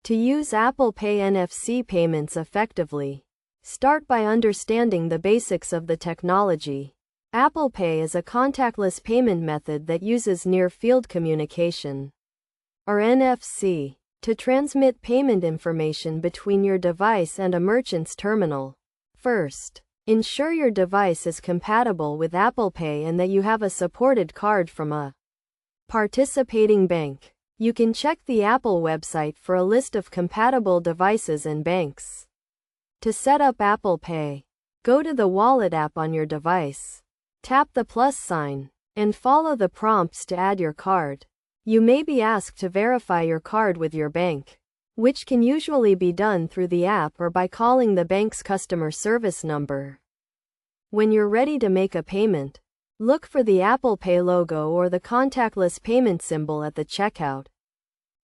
To use Apple Pay NFC payments effectively, start by understanding the basics of the technology. Apple Pay is a contactless payment method that uses near-field communication, or NFC, to transmit payment information between your device and a merchant's terminal. First, ensure your device is compatible with Apple Pay and that you have a supported card from a participating bank. You can check the Apple website for a list of compatible devices and banks. To set up Apple Pay, go to the Wallet app on your device. Tap the plus sign, and follow the prompts to add your card. You may be asked to verify your card with your bank, which can usually be done through the app or by calling the bank's customer service number. When you're ready to make a payment, look for the Apple Pay logo or the contactless payment symbol at the checkout.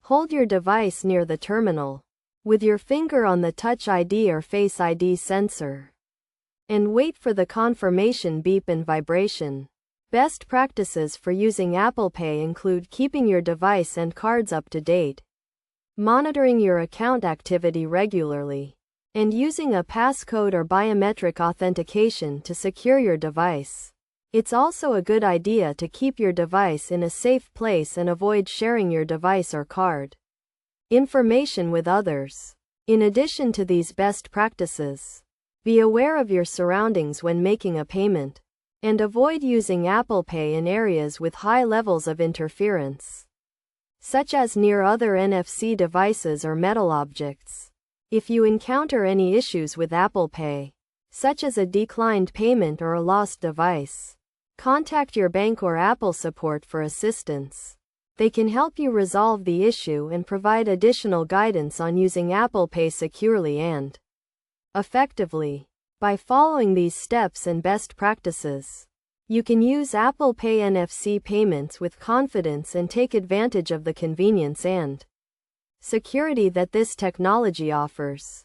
Hold your device near the terminal, with your finger on the Touch ID or Face ID sensor, and wait for the confirmation beep and vibration. Best practices for using Apple Pay include keeping your device and cards up to date, monitoring your account activity regularly, and using a passcode or biometric authentication to secure your device. It's also a good idea to keep your device in a safe place and avoid sharing your device or card information with others. In addition to these best practices, be aware of your surroundings when making a payment, and avoid using Apple Pay in areas with high levels of interference, such as near other NFC devices or metal objects. If you encounter any issues with Apple Pay, such as a declined payment or a lost device, contact your bank or Apple support for assistance. They can help you resolve the issue and provide additional guidance on using Apple Pay securely and effectively. By following these steps and best practices, you can use Apple Pay NFC payments with confidence and take advantage of the convenience and security that this technology offers.